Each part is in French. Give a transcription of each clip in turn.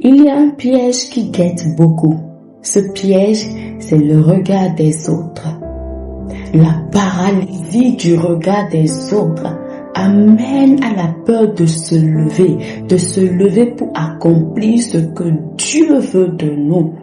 Il y a un piège qui guette beaucoup. Ce piège, c'est le regard des autres. La paralysie du regard des autres amène à la peur de se lever pour accomplir ce que Dieu veut de nous.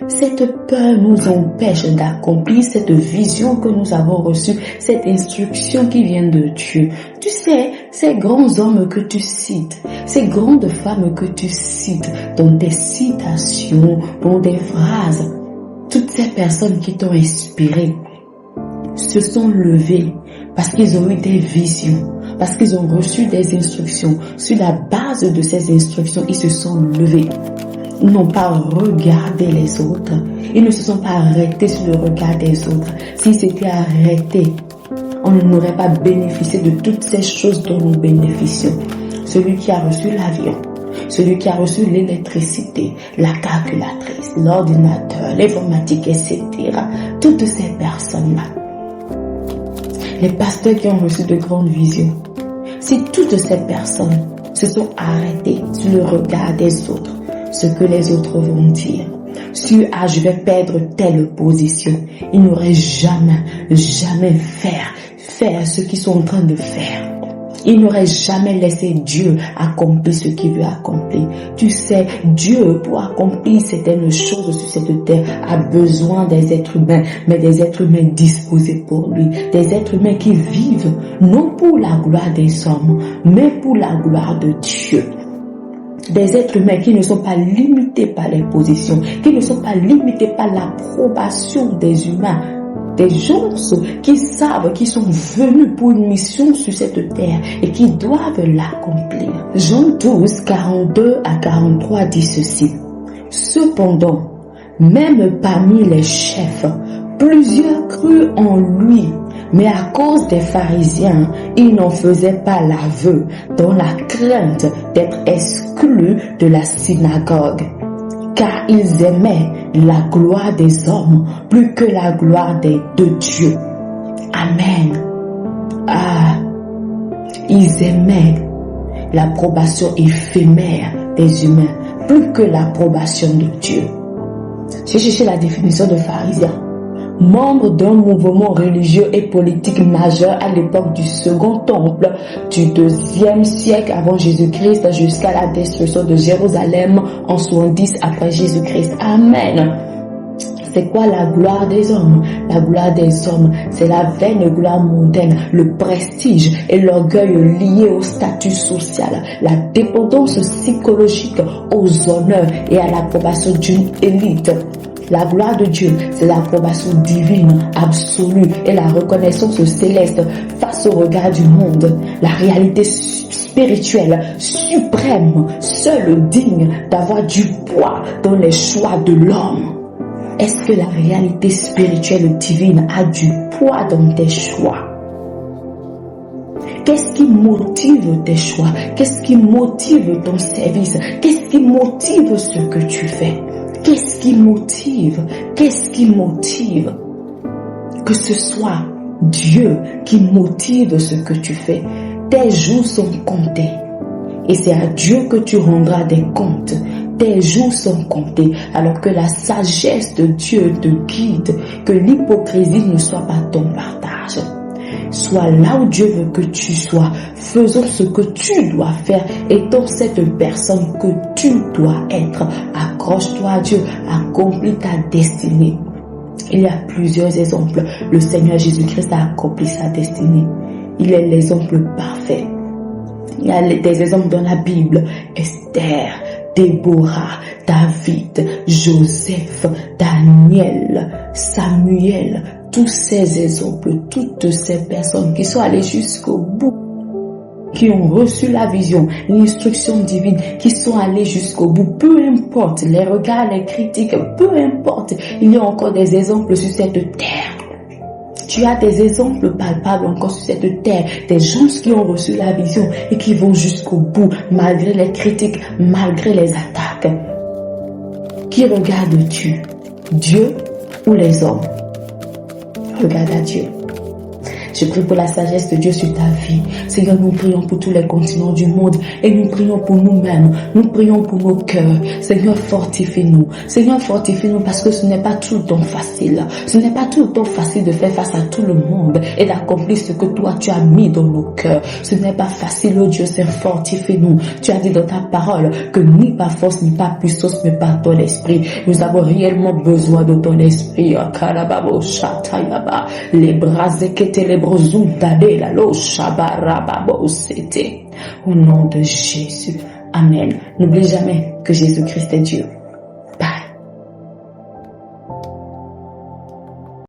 Cette peur nous empêche d'accomplir cette vision que nous avons reçue, cette instruction qui vient de Dieu. Tu sais, ces grands hommes que tu cites, ces grandes femmes que tu cites dans tes citations, dans des phrases, toutes ces personnes qui t'ont inspiré se sont levées parce qu'ils ont eu des visions, parce qu'ils ont reçu des instructions. Sur la base de ces instructions, ils se sont levés. Ils n'ont pas regardé les autres. Ils ne se sont pas arrêtés sur le regard des autres. S'ils s'étaient arrêtés, on n'aurait pas bénéficié de toutes ces choses dont nous bénéficions. Celui qui a reçu l'avion, celui qui a reçu l'électricité, la calculatrice, l'ordinateur, l'informatique, etc. Toutes ces personnes-là. Les pasteurs qui ont reçu de grandes visions. Si toutes ces personnes se sont arrêtées sur le regard des autres, ce que les autres vont dire, sur « je vais perdre telle position », ils n'auraient jamais faire ce qu'ils sont en train de faire. Ils n'auraient jamais laissé Dieu accomplir ce qu'il veut accomplir. Tu sais, Dieu, pour accomplir certaines choses sur cette terre, a besoin des êtres humains, mais des êtres humains disposés pour lui. Des êtres humains qui vivent, non pour la gloire des hommes, mais pour la gloire de Dieu. Des êtres humains qui ne sont pas limités par les positions, qui ne sont pas limités par l'approbation des humains. Des gens qui savent qu'ils sont venus pour une mission sur cette terre et qui doivent l'accomplir. Jean 12, 42 à 43 dit ceci. Cependant, même parmi les chefs, plusieurs crurent en lui, mais à cause des pharisiens, ils n'en faisaient pas l'aveu, dans la crainte d'être exclus de la synagogue. Car ils aimaient la gloire des hommes plus que la gloire de Dieu. Amen. Ils aimaient l'approbation éphémère des humains plus que l'approbation de Dieu. J'ai cherché la définition de pharisien. Membre d'un mouvement religieux et politique majeur à l'époque du Second Temple, du 2e siècle avant Jésus-Christ jusqu'à la destruction de Jérusalem en 70 après Jésus-Christ. Amen. C'est quoi la gloire des hommes? La gloire des hommes, c'est la vaine gloire mondaine, le prestige et l'orgueil liés au statut social, la dépendance psychologique aux honneurs et à l'approbation d'une élite. La gloire de Dieu, c'est l'approbation divine, absolue et la reconnaissance céleste face au regard du monde. La réalité spirituelle, suprême, seule digne d'avoir du poids dans les choix de l'homme. Est-ce que la réalité spirituelle divine a du poids dans tes choix? Qu'est-ce qui motive tes choix? Qu'est-ce qui motive ton service? Qu'est-ce qui motive ce que tu fais? Qu'est-ce qui motive? Qu'est-ce qui motive? Que ce soit Dieu qui motive ce que tu fais. Tes jours sont comptés. Et c'est à Dieu que tu rendras des comptes. Tes jours sont comptés. Alors que la sagesse de Dieu te guide. Que l'hypocrisie ne soit pas ton partage. Sois là où Dieu veut que tu sois. Faisons ce que tu dois faire. Étant cette personne que tu dois être. Accroche-toi à Dieu. Accomplis ta destinée. Il y a plusieurs exemples. Le Seigneur Jésus-Christ a accompli sa destinée. Il est l'exemple parfait. Il y a des exemples dans la Bible. Esther, Déborah, David, Joseph, Daniel, Samuel. Tous ces exemples, toutes ces personnes qui sont allées jusqu'au bout, qui ont reçu la vision, l'instruction divine, qui sont allées jusqu'au bout, peu importe les regards, les critiques, peu importe, il y a encore des exemples sur cette terre. Tu as des exemples palpables encore sur cette terre, des gens qui ont reçu la vision et qui vont jusqu'au bout, malgré les critiques, malgré les attaques. Qui regarde Dieu ou les hommes? Regarde à Dieu. Je prie pour la sagesse de Dieu sur ta vie. Seigneur, nous prions pour tous les continents du monde et nous prions pour nous-mêmes. Nous prions pour nos cœurs. Seigneur, fortifie-nous. Seigneur, fortifie-nous parce que ce n'est pas tout le temps facile. Ce n'est pas tout le temps facile de faire face à tout le monde et d'accomplir ce que toi tu as mis dans nos cœurs. Ce n'est pas facile, oh Dieu, c'est fortifie-nous. Tu as dit dans ta parole que ni par force ni par puissance mais par ton esprit. Nous avons réellement besoin de ton esprit. Les bras équétés, les bras zoutadés, la locha barababo c'était. Au nom de Jésus. Amen. N'oublie jamais que Jésus-Christ est Dieu.